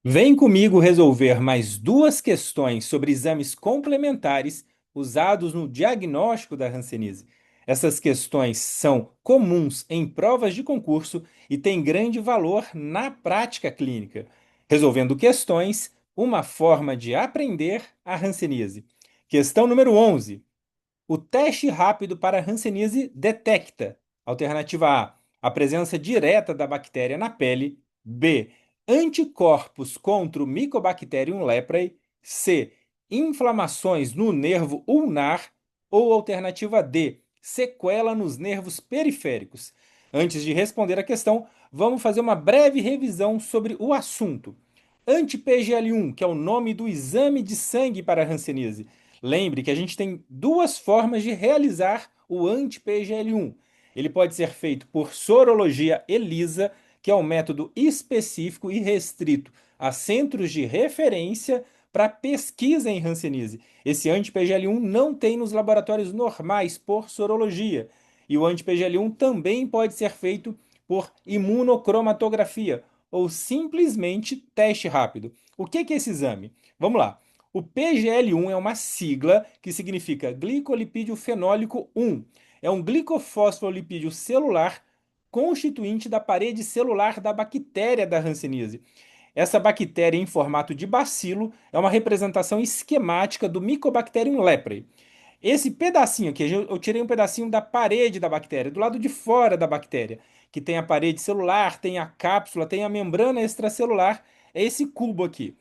Vem comigo resolver mais duas questões sobre exames complementares usados no diagnóstico da hanseníase. Essas questões são comuns em provas de concurso e têm grande valor na prática clínica. Resolvendo questões, uma forma de aprender a hanseníase. Questão número 11. O teste rápido para hanseníase detecta: alternativa A, a presença direta da bactéria na pele; B, anticorpos contra o Mycobacterium leprae; C, inflamações no nervo ulnar; ou alternativa D, sequela nos nervos periféricos. Antes de responder a questão, vamos fazer uma breve revisão sobre o assunto. Anti-PGL1, que é o nome do exame de sangue para a hanseníase. Lembre que a gente tem duas formas de realizar o anti-PGL1. Ele pode ser feito por sorologia ELISA, que é um método específico e restrito a centros de referência para pesquisa em hanseníase. Esse anti-PGL1 não tem nos laboratórios normais por sorologia. E o anti-PGL1 também pode ser feito por imunocromatografia ou simplesmente teste rápido. O que é esse exame? Vamos lá. O PGL1 é uma sigla que significa glicolipídio fenólico 1. É um glicofosfolipídio celular constituinte da parede celular da bactéria da hanseníase. Essa bactéria em formato de bacilo é uma representação esquemática do Mycobacterium leprae. Esse pedacinho aqui, eu tirei um pedacinho da parede da bactéria, do lado de fora da bactéria, que tem a parede celular, tem a cápsula, tem a membrana extracelular, é esse cubo aqui.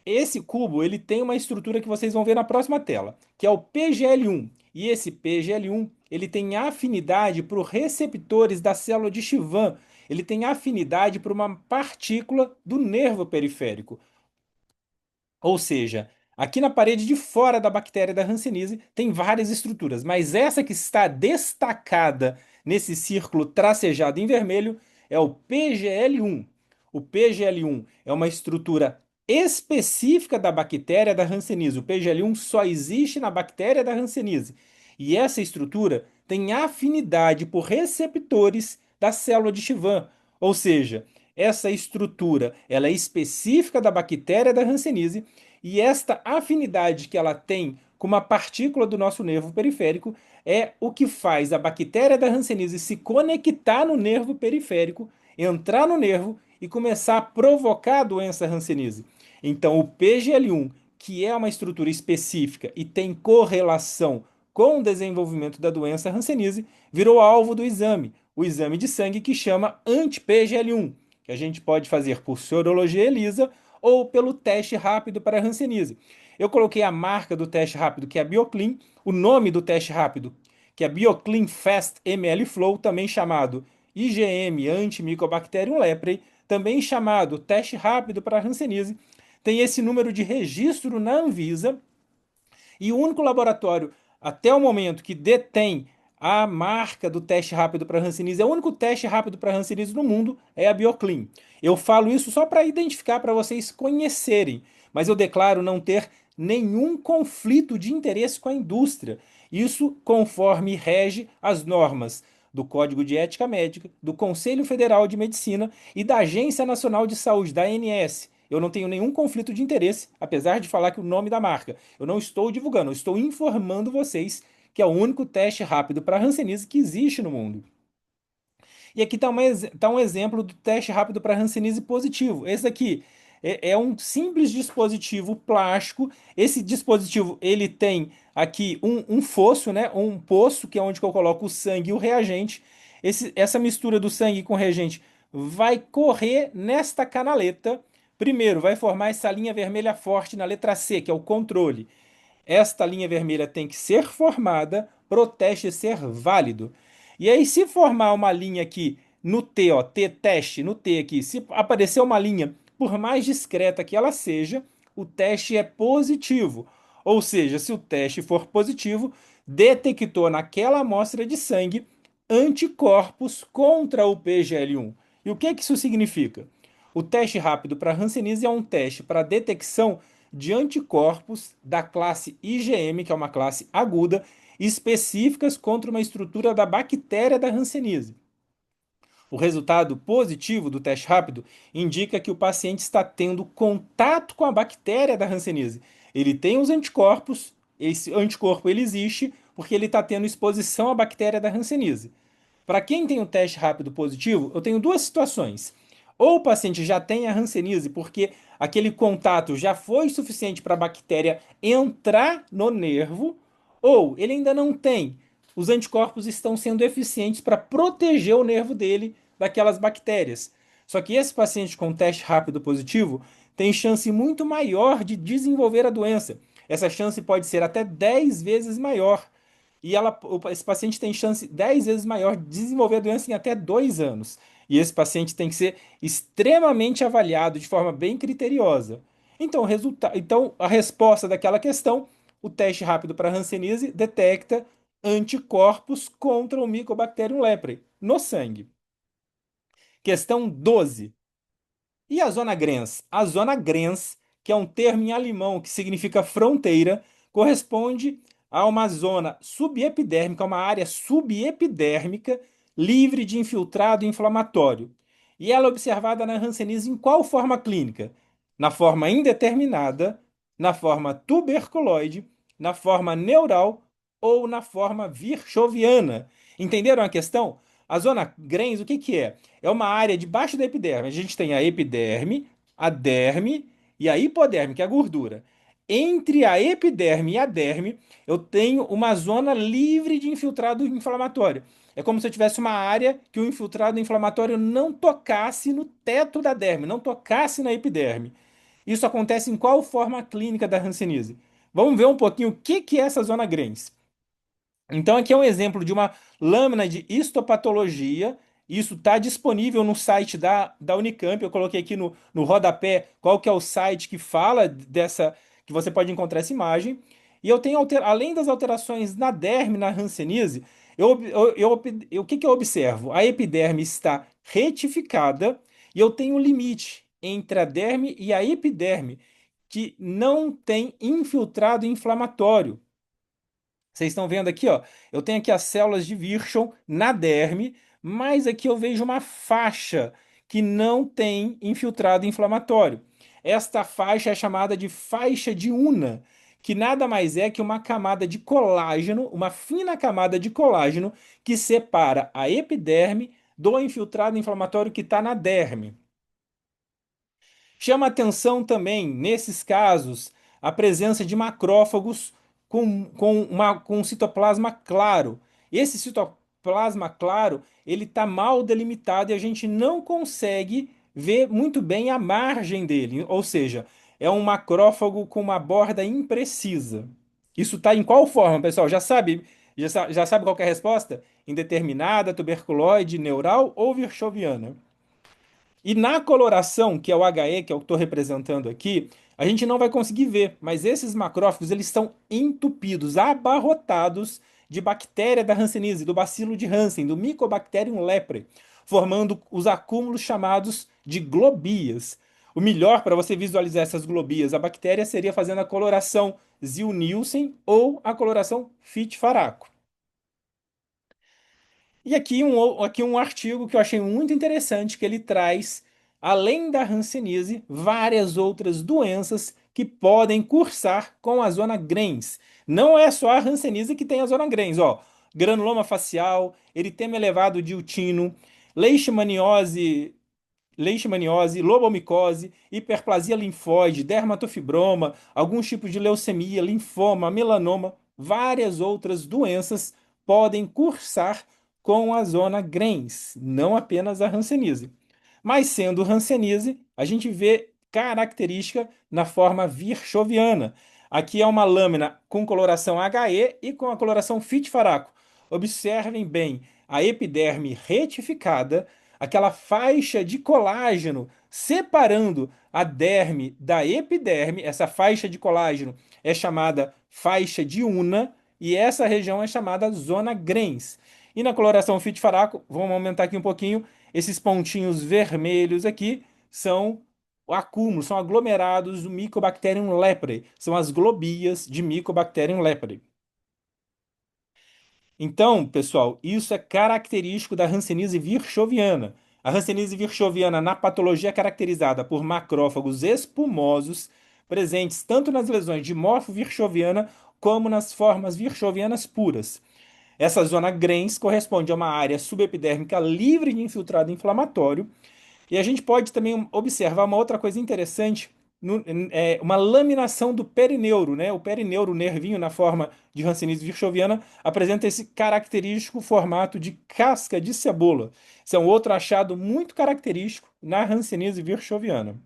Esse cubo ele tem uma estrutura que vocês vão ver na próxima tela, que é o PGL1. E esse PGL1 ele tem afinidade para os receptores da célula de Schwann. Ele tem afinidade para uma partícula do nervo periférico. Ou seja, aqui na parede de fora da bactéria da Hanseníase tem várias estruturas, mas essa que está destacada nesse círculo tracejado em vermelho é o PGL1. O PGL1 é uma estrutura específica da bactéria da Hanseníase. O PGL1 só existe na bactéria da Hanseníase. E essa estrutura tem afinidade por receptores da célula de Schwann. Ou seja, essa estrutura ela é específica da bactéria da Hanseníase e esta afinidade que ela tem com uma partícula do nosso nervo periférico é o que faz a bactéria da Hanseníase se conectar no nervo periférico, entrar no nervo e começar a provocar a doença Hanseníase. Então, o PGL1, que é uma estrutura específica e tem correlação com o desenvolvimento da doença Hanseníase, virou alvo do exame, o exame de sangue que chama anti-PGL1, que a gente pode fazer por sorologia ELISA ou pelo teste rápido para hanseníase. Eu coloquei a marca do teste rápido, que é a BioClean, o nome do teste rápido, que é BioClean Fast ML Flow, também chamado IgM Antimycobacterium leprae, também chamado teste rápido para hanseníase. Tem esse número de registro na Anvisa e o único laboratório até o momento que detém a marca do teste rápido para hanseníase, é o único teste rápido para hanseníase no mundo, é a BioClean. Eu falo isso só para identificar, para vocês conhecerem, mas eu declaro não ter nenhum conflito de interesse com a indústria. Isso conforme rege as normas do Código de Ética Médica, do Conselho Federal de Medicina e da Agência Nacional de Saúde, da ANS. Eu não tenho nenhum conflito de interesse, apesar de falar que o nome da marca. Eu não estou divulgando, eu estou informando vocês que é o único teste rápido para hanseníase que existe no mundo. E aqui está um exemplo do teste rápido para hanseníase positivo. Esse aqui é um simples dispositivo plástico. Esse dispositivo ele tem aqui um fosso, né? Um poço, que é onde que eu coloco o sangue e o reagente. Essa mistura do sangue com o reagente vai correr nesta canaleta. Primeiro, vai formar essa linha vermelha forte na letra C, que é o controle. Esta linha vermelha tem que ser formada para o teste ser válido. E aí, se formar uma linha aqui no T, ó, T teste, no T aqui, se aparecer uma linha, por mais discreta que ela seja, o teste é positivo. Ou seja, se o teste for positivo, detectou naquela amostra de sangue anticorpos contra o PGL1. E o que que isso significa? O teste rápido para Hanseníase é um teste para detecção de anticorpos da classe IgM, que é uma classe aguda, específicas contra uma estrutura da bactéria da Hanseníase. O resultado positivo do teste rápido indica que o paciente está tendo contato com a bactéria da Hanseníase. Ele tem os anticorpos, esse anticorpo ele existe porque ele está tendo exposição à bactéria da Hanseníase. Para quem tem o teste rápido positivo, eu tenho duas situações. Ou o paciente já tem a hanseníase porque aquele contato já foi suficiente para a bactéria entrar no nervo, ou ele ainda não tem. Os anticorpos estão sendo eficientes para proteger o nervo dele daquelas bactérias. Só que esse paciente com teste rápido positivo tem chance muito maior de desenvolver a doença. Essa chance pode ser até 10 vezes maior. E esse paciente tem chance 10 vezes maior de desenvolver a doença em até 2 anos. E esse paciente tem que ser extremamente avaliado de forma bem criteriosa. Então, a resposta daquela questão, o teste rápido para Hanseníase detecta anticorpos contra o Mycobacterium leprae no sangue. Questão 12. E a zona Grens? A zona Grens, que é um termo em alemão que significa fronteira, corresponde a uma zona subepidérmica, uma área subepidérmica livre de infiltrado inflamatório. E ela é observada na hanseníase em qual forma clínica? Na forma indeterminada, na forma tuberculoide, na forma neural ou na forma virchoviana. Entenderam a questão? A zona Grens, o que que é? É uma área debaixo da epiderme. A gente tem a epiderme, a derme e a hipoderme, que é a gordura. Entre a epiderme e a derme, eu tenho uma zona livre de infiltrado inflamatório. É como se eu tivesse uma área que o infiltrado inflamatório não tocasse no teto da derme, não tocasse na epiderme. Isso acontece em qual forma clínica da hanseníase? Vamos ver um pouquinho o que que é essa zona Grens. Então, aqui é um exemplo de uma lâmina de histopatologia. Isso está disponível no site da Unicamp. Eu coloquei aqui no rodapé qual que é o site que fala dessa, que você pode encontrar essa imagem. E eu tenho, além das alterações na derme, na hanseníase, o que que eu observo? A epiderme está retificada e eu tenho um limite entre a derme e a epiderme, que não tem infiltrado inflamatório. Vocês estão vendo aqui, ó. Eu tenho aqui as células de Virchow na derme, mas aqui eu vejo uma faixa que não tem infiltrado inflamatório. Esta faixa é chamada de faixa de Una, que nada mais é que uma camada de colágeno, uma fina camada de colágeno que separa a epiderme do infiltrado inflamatório que está na derme. Chama atenção também, nesses casos, a presença de macrófagos com um citoplasma claro. Esse citoplasma claro, ele está mal delimitado e a gente não consegue ver muito bem a margem dele. Ou seja, é um macrófago com uma borda imprecisa. Isso está em qual forma, pessoal? Já sabe? Já sabe qual que é a resposta? Indeterminada, tuberculoide, neural ou virchoviana? E na coloração, que é o HE, que é o que estou representando aqui, a gente não vai conseguir ver, mas esses macrófagos eles estão entupidos, abarrotados de bactéria da Hanseníase, do bacilo de Hansen, do Mycobacterium leprae, formando os acúmulos chamados de globias. O melhor para você visualizar essas globias, a bactéria seria fazendo a coloração Ziehl-Neelsen ou a coloração Fitt-Faraco. E aqui um artigo que eu achei muito interessante, que ele traz, além da hanseníase, várias outras doenças que podem cursar com a zona Graves. Não é só a hanseníase que tem a zona Graves, ó. Granuloma facial, eritema elevado de Utino, leishmaniose, lobomicose, hiperplasia linfóide, dermatofibroma, alguns tipos de leucemia, linfoma, melanoma, várias outras doenças podem cursar com a zona Graves, não apenas a hanseníase. Mas sendo hanseníase, a gente vê característica na forma virchoviana. Aqui é uma lâmina com coloração HE e com a coloração Fitt-Faraco. Observem bem a epiderme retificada, aquela faixa de colágeno separando a derme da epiderme. Essa faixa de colágeno é chamada faixa de Una e essa região é chamada zona Graves. E na coloração Fitt-Faraco, vamos aumentar aqui um pouquinho, esses pontinhos vermelhos aqui são acúmulos, são aglomerados do Mycobacterium leprae, são as globias de Mycobacterium leprae. Então, pessoal, isso é característico da hanseníase virchoviana. A hanseníase virchoviana na patologia é caracterizada por macrófagos espumosos presentes tanto nas lesões de morfo-virchoviana como nas formas virchovianas puras. Essa zona Grens corresponde a uma área subepidérmica livre de infiltrado inflamatório. E a gente pode também observar uma outra coisa interessante, uma laminação do perineuro, né? O perineuro, o nervinho na forma de Hanseníase virchoviana, apresenta esse característico formato de casca de cebola. Esse é um outro achado muito característico na Hanseníase virchoviana.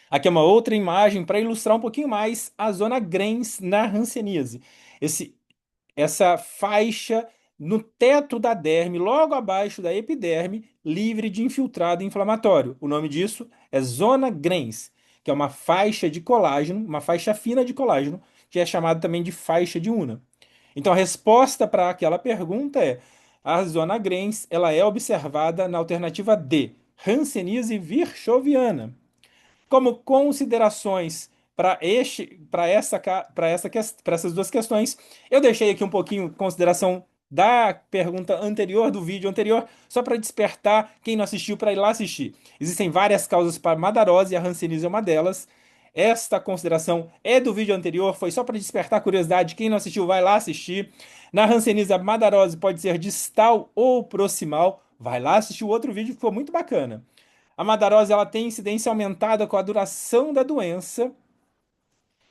Aqui é uma outra imagem para ilustrar um pouquinho mais a zona Grens na Hanseníase. Esse essa faixa no teto da derme, logo abaixo da epiderme, livre de infiltrado inflamatório. O nome disso é zona Grens, que é uma faixa de colágeno, uma faixa fina de colágeno, que é chamada também de faixa de Unna. Então a resposta para aquela pergunta é: a zona Grens, ela é observada na alternativa D, Hanseníase virchoviana. Como considerações para essas duas questões, eu deixei aqui um pouquinho de consideração da pergunta anterior, do vídeo anterior, só para despertar quem não assistiu para ir lá assistir. Existem várias causas para Madarose e a hanseníase é uma delas. Esta consideração é do vídeo anterior, foi só para despertar a curiosidade. Quem não assistiu, vai lá assistir. Na hanseníase, a Madarose pode ser distal ou proximal. Vai lá assistir o outro vídeo, ficou muito bacana. A Madarose ela tem incidência aumentada com a duração da doença.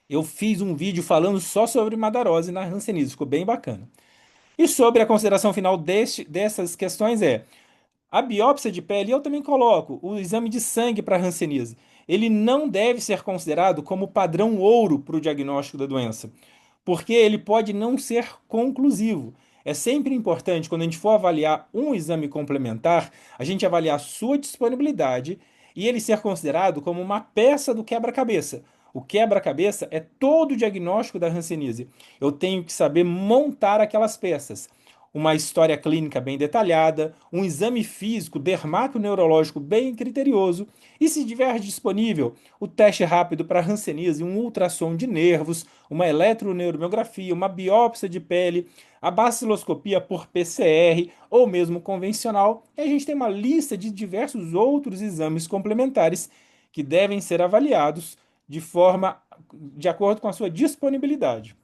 Eu fiz um vídeo falando só sobre Madarose na hanseníase, ficou bem bacana. E sobre a consideração final dessas questões a biópsia de pele, eu também coloco o exame de sangue para hanseníase. Ele não deve ser considerado como padrão ouro para o diagnóstico da doença, porque ele pode não ser conclusivo. É sempre importante, quando a gente for avaliar um exame complementar, a gente avaliar a sua disponibilidade e ele ser considerado como uma peça do quebra-cabeça. O quebra-cabeça é todo o diagnóstico da hanseníase. Eu tenho que saber montar aquelas peças. Uma história clínica bem detalhada, um exame físico dermatoneurológico bem criterioso e, se tiver disponível, o teste rápido para hanseníase, um ultrassom de nervos, uma eletroneuromiografia, uma biópsia de pele, a baciloscopia por PCR ou mesmo convencional. E a gente tem uma lista de diversos outros exames complementares que devem ser avaliados de acordo com a sua disponibilidade.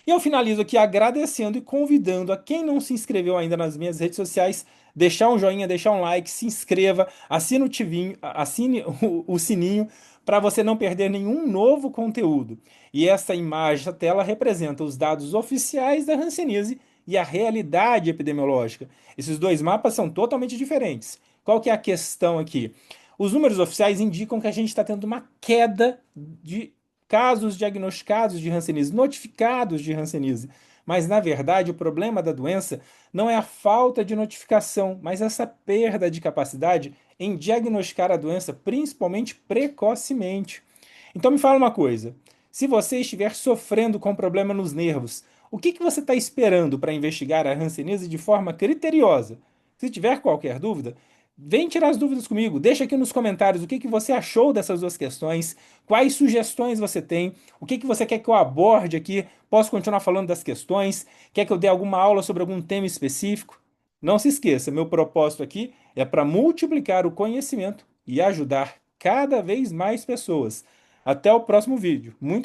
E eu finalizo aqui agradecendo e convidando a quem não se inscreveu ainda nas minhas redes sociais, deixar um joinha, deixar um like, se inscreva, assine o tivinho, assine o sininho para você não perder nenhum novo conteúdo. E essa imagem, essa tela representa os dados oficiais da hanseníase e a realidade epidemiológica. Esses dois mapas são totalmente diferentes. Qual que é a questão aqui? Os números oficiais indicam que a gente está tendo uma queda de casos diagnosticados de hanseníase, notificados de hanseníase. Mas, na verdade, o problema da doença não é a falta de notificação, mas essa perda de capacidade em diagnosticar a doença, principalmente precocemente. Então, me fala uma coisa: se você estiver sofrendo com problema nos nervos, o que você está esperando para investigar a hanseníase de forma criteriosa? Se tiver qualquer dúvida, vem tirar as dúvidas comigo. Deixa aqui nos comentários o que você achou dessas duas questões, quais sugestões você tem, o que você quer que eu aborde aqui. Posso continuar falando das questões? Quer que eu dê alguma aula sobre algum tema específico? Não se esqueça, meu propósito aqui é para multiplicar o conhecimento e ajudar cada vez mais pessoas. Até o próximo vídeo. Muito